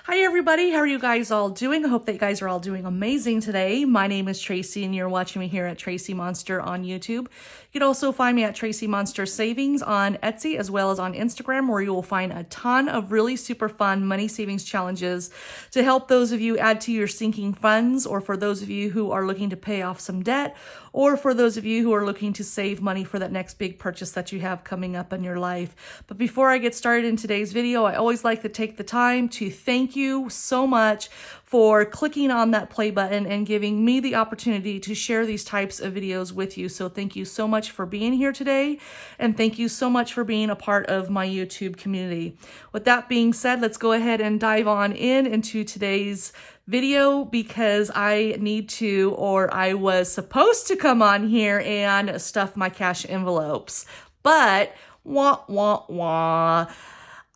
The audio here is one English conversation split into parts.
Hi everybody, how are you guys all doing? I hope that you guys are all doing amazing today. My name is TracEy and you're watching me here at TracEy Monster on YouTube. You can also find me at TracEy Monster Savings on Etsy as well as on Instagram, where you will find a ton of really super fun money savings challenges to help those of you add to your sinking funds, or for those of you who are looking to pay off some debt, or for those of you who are looking to save money for that next big purchase that you have coming up in your life. But before I get started in today's video, I always like to take the time to thank you so much for clicking on that play button and giving me the opportunity to share these types of videos with you. So thank you so much for being here today, and thank you so much for being a part of my YouTube community. With that being said, let's go ahead and dive on into today's video, because I need to, or I was supposed to come on here and stuff my cash envelopes, but wah, wah, wah.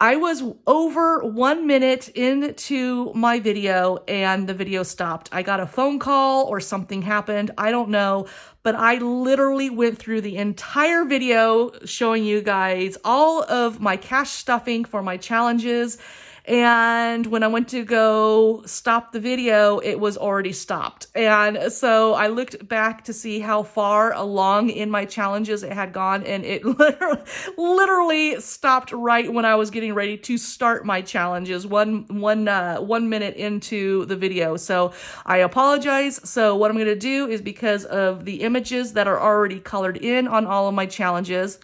I was over 1 minute into my video and the video stopped. I got a phone call or something happened. I don't know, but I literally went through the entire video showing you guys all of my cash stuffing for my challenges. And when I went to go stop the video, it was already stopped. And so I looked back to see how far along in my challenges it had gone, and it literally stopped right when I was getting ready to start my challenges, one minute into the video. So I apologize. So what I'm going to do is, because of the images that are already colored in on all of my challenges,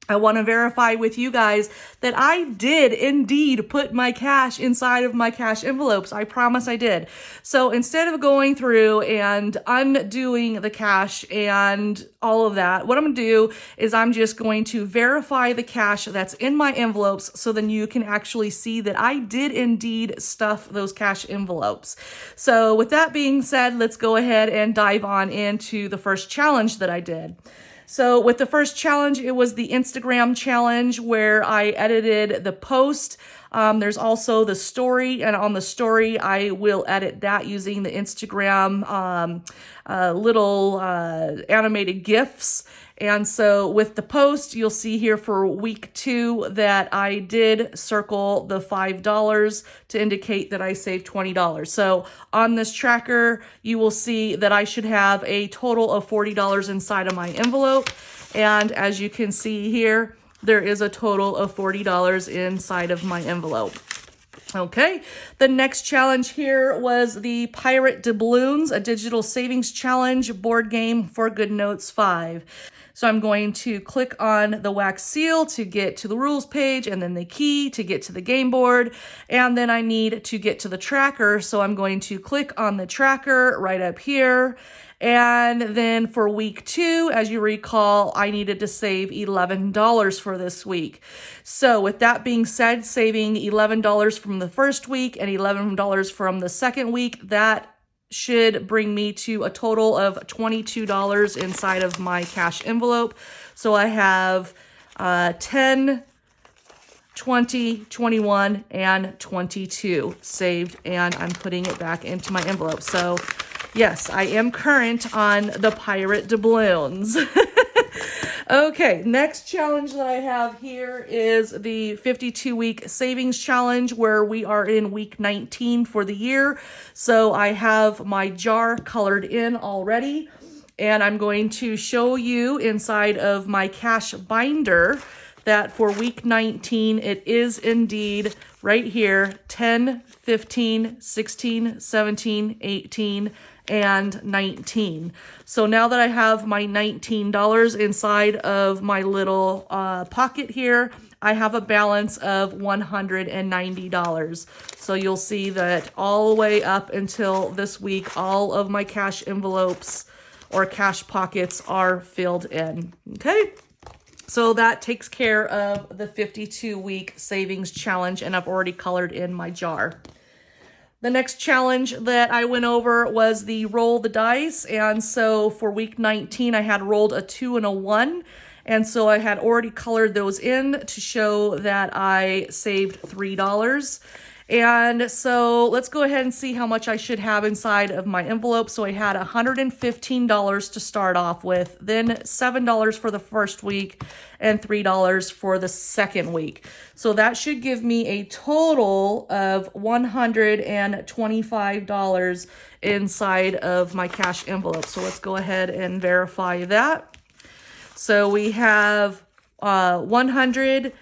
I want to verify with you guys that I did indeed put my cash inside of my cash envelopes. I promise I did. So instead of going through and undoing the cash and all of that, what I'm going to do is I'm just going to verify the cash that's in my envelopes, so then you can actually see that I did indeed stuff those cash envelopes. So with that being said, let's go ahead and dive on into the first challenge that I did. So with the first challenge, it was the Instagram challenge, where I edited the post. There's also the story, and on the story, I will edit that using the Instagram little animated GIFs. And so with the post, you'll see here for week 2 that I did circle the $5 to indicate that I saved $20. So on this tracker, you will see that I should have a total of $40 inside of my envelope. And as you can see here, there is a total of $40 inside of my envelope. Okay, the next challenge here was the Pirate Doubloons, a digital savings challenge board game for GoodNotes 5. So I'm going to click on the wax seal to get to the rules page, and then the key to get to the game board. And then I need to get to the tracker. So I'm going to click on the tracker right up here. And then for week 2, as you recall, I needed to save $11 for this week. So with that being said, saving $11 from the first week and $11 from the second week, that should bring me to a total of $22 inside of my cash envelope. So I have 10, 20, 21, and 22 saved, and I'm putting it back into my envelope. So yes, I am current on the Pirate Doubloons. Okay, next challenge that I have here is the 52-week savings challenge, where we are in week 19 for the year. So I have my jar colored in already, and I'm going to show you inside of my cash binder that for week 19, it is indeed right here, 10, 15, 16, 17, 18, and 19. So now that I have my $19 inside of my little pocket here, I have a balance of $190. So you'll see that all the way up until this week, all of my cash envelopes or cash pockets are filled in. Okay. So that takes care of the 52-week savings challenge, and I've already colored in my jar. The next challenge that I went over was the roll the dice. And so for week 19, I had rolled a 2 and a 1. And so I had already colored those in to show that I saved $3. And so let's go ahead and see how much I should have inside of my envelope. So I had $115 to start off with, then $7 for the first week and $3 for the second week. So that should give me a total of $125 inside of my cash envelope. So let's go ahead and verify that. So we have 150,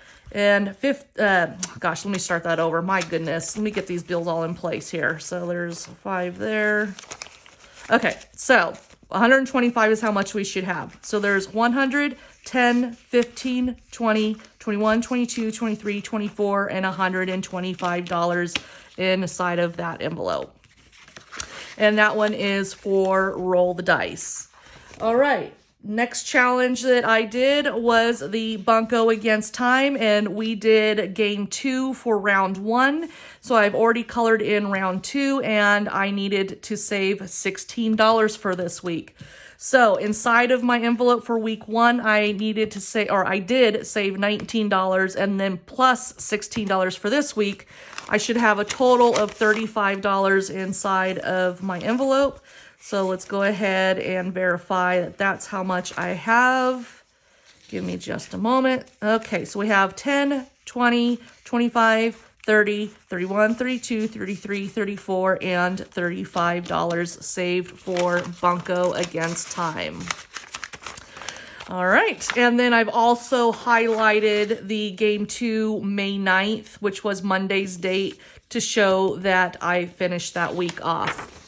gosh, let me start that over. My goodness, let me get these bills all in place here. So there's 5 there. Okay, so 125 is how much we should have. So there's 100, 10, 15, 20, 21, 22, 23, 24, and $125 inside of that envelope. And that one is for roll the dice. All right. Next challenge that I did was the Bunco against time, and we did game 2 for round 1. So I've already colored in round 2, and I needed to save $16 for this week. So inside of my envelope for week 1, I did save $19, and then plus $16 for this week. I should have a total of $35 inside of my envelope. So let's go ahead and verify that that's how much I have. Give me just a moment. Okay, so we have 10, 20, 25, 30, 31, 32, 33, 34, and $35 saved for Bunco against time. All right, and then I've also highlighted the game 2 May 9th, which was Monday's date, to show that I finished that week off.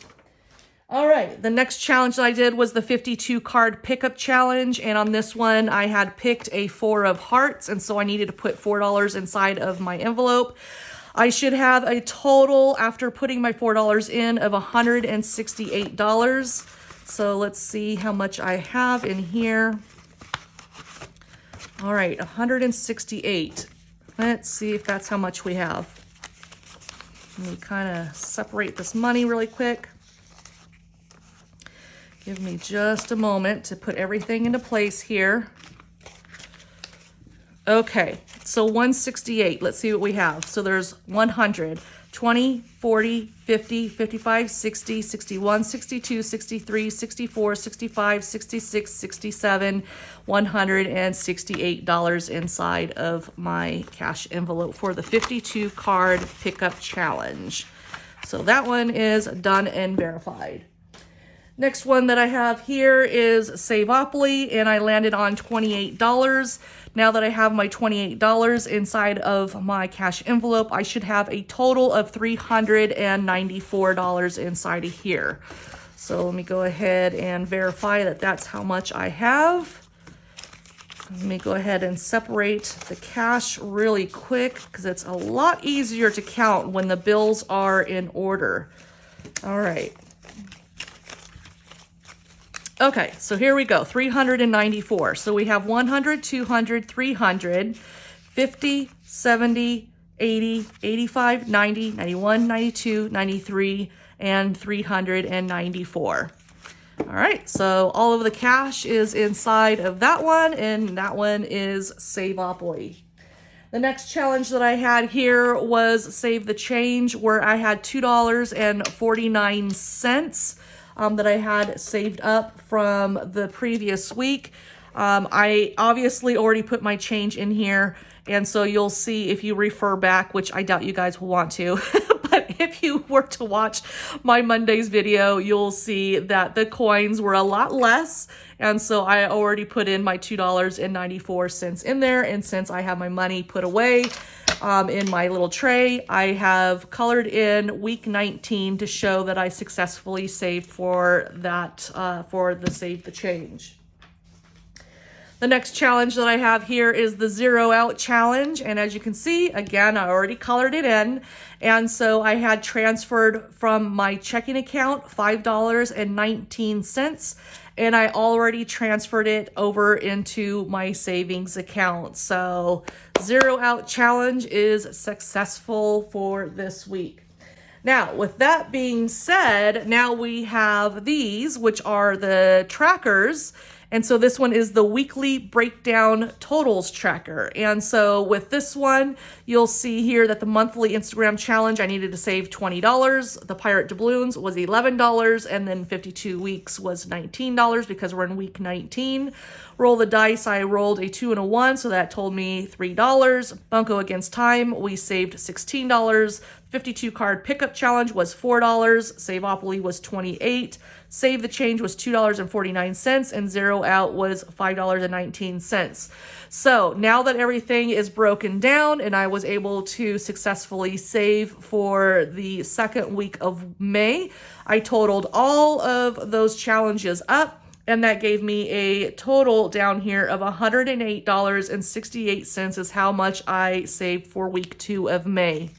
All right, the next challenge that I did was the 52 card pickup challenge, and on this one I had picked a 4 of hearts, and so I needed to put $4 inside of my envelope. I should have a total, after putting my $4 in, of $168. So let's see how much I have in here. All right, 168. Let's see if that's how much we have. Let me kind of separate this money really quick. Give me just a moment to put everything into place here. Okay, so 168. Let's see what we have. So there's 100, 20, 40, 50, 55, 60, 61, 62, 63, 64, 65, 66, 67, $168 inside of my cash envelope for the 52 card pickup challenge. So that one is done and verified. Next one that I have here is Save-opoly, and I landed on $28. Now that I have my $28 inside of my cash envelope, I should have a total of $394 inside of here. So let me go ahead and verify that that's how much I have. Let me go ahead and separate the cash really quick because it's a lot easier to count when the bills are in order. All right. Okay, so here we go, 394. So we have 100, 200, 300, 50, 70, 80, 85, 90, 91, 92, 93, and 394. All right, so all of the cash is inside of that one, and that one is Save-opoly. The next challenge that I had here was Save the Change, where I had $2.49 that I had saved up from the previous week. I obviously already put my change in here, and so you'll see if you refer back, which I doubt you guys will want to, but if you were to watch my Monday's video, you'll see that the coins were a lot less, and so I already put in my $2.94 in there, and since I have my money put away in my little tray, I have colored in week 19 to show that I successfully saved for that, for the Save the Change. The next challenge that I have here is the Zero Out challenge, and as you can see, again, I already colored it in, and so I had transferred from my checking account $5.19, and I already transferred it over into my savings account. So Zero Out challenge is successful for this week. Now, with that being said, now we have these, which are the trackers, And so this one is the weekly breakdown totals tracker. And so with this one, you'll see here that the monthly Instagram challenge, I needed to save $20. The Pirate Doubloons was $11. And then 52 weeks was $19 because we're in week 19. Roll the dice, I rolled a 2 and a 1, so that told me $3. Bunco against time, we saved $16. 52 card pickup challenge was $4. Save-opoly was $28. Save the change was $2.49, and zero out was $5.19. So now that everything is broken down and I was able to successfully save for the second week of May, I totaled all of those challenges up. And that gave me a total down here of $108.68 is how much I saved for week 2 of May.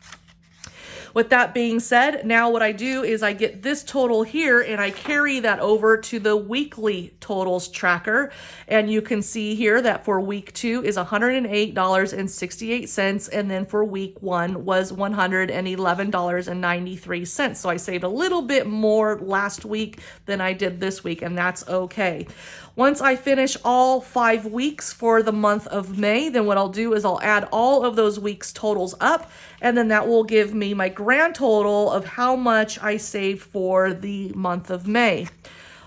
With that being said, now what I do is I get this total here and I carry that over to the weekly totals tracker. And you can see here that for week 2 is $108.68. And then for week 1 was $111.93. So I saved a little bit more last week than I did this week, and that's okay. Once I finish all 5 weeks for the month of May, then what I'll do is I'll add all of those weeks totals up, and then that will give me my grand total of how much I saved for the month of May.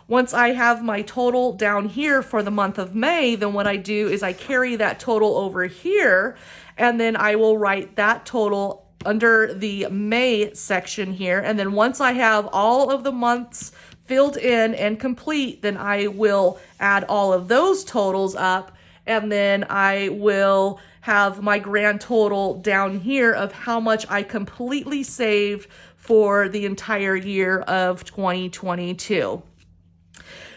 Once I have my total down here for the month of May, then what I do is I carry that total over here, and then I will write that total under the May section here. And then once I have all of the months filled in and complete, then I will add all of those totals up, and then I will have my grand total down here of how much I completely saved for the entire year of 2022.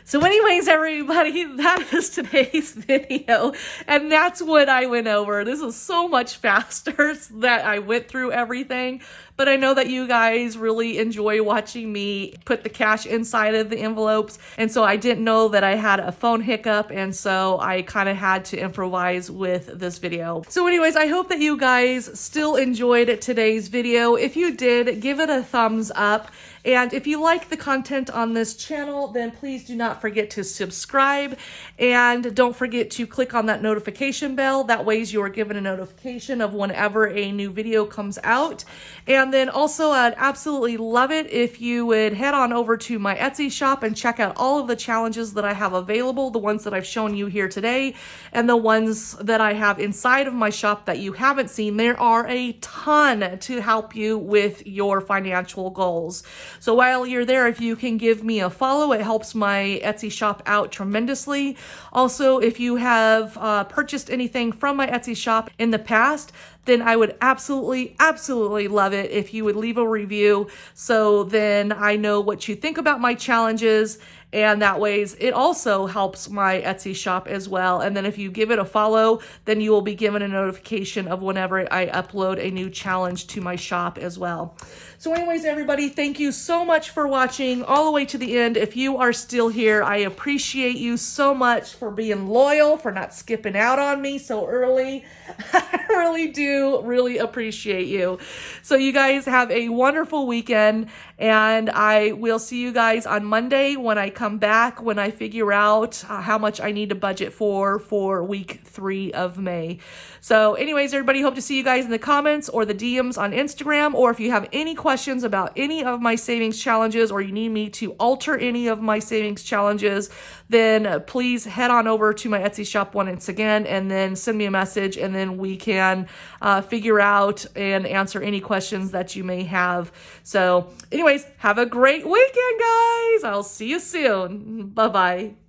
So anyways, everybody, that is today's video, and that's what I went over. This is so much faster that I went through everything, but I know that you guys really enjoy watching me put the cash inside of the envelopes, and so I didn't know that I had a phone hiccup, and so I kind of had to improvise with this video. So anyways, I hope that you guys still enjoyed today's video. If you did, give it a thumbs up. And if you like the content on this channel, then please do not forget to subscribe, and don't forget to click on that notification bell. That way you are given a notification of whenever a new video comes out. And then also, I'd absolutely love it if you would head on over to my Etsy shop and check out all of the challenges that I have available, the ones that I've shown you here today, and the ones that I have inside of my shop that you haven't seen. There are a ton to help you with your financial goals. So while you're there, if you can give me a follow, it helps my Etsy shop out tremendously. Also, if you have purchased anything from my Etsy shop in the past, then I would absolutely love it if you would leave a review, so then I know what you think about my challenges, and that ways it also helps my Etsy shop as well. And then if you give it a follow, then you will be given a notification of whenever I upload a new challenge to my shop as well. So anyways, everybody, thank you so much for watching all the way to the end. If you are still here, I appreciate you so much for being loyal, for not skipping out on me so early. I really do appreciate you. So you guys have a wonderful weekend, and I will see you guys on Monday when I come back, when I figure out how much I need to budget for week 3 of May. So anyways, everybody, hope to see you guys in the comments or the DMs on Instagram, or if you have any questions about any of my savings challenges, or you need me to alter any of my savings challenges, then please head on over to my Etsy shop once again, and then send me a message, and then we can figure out and answer any questions that you may have. So anyways, have a great weekend, guys. I'll see you soon. Bye-bye.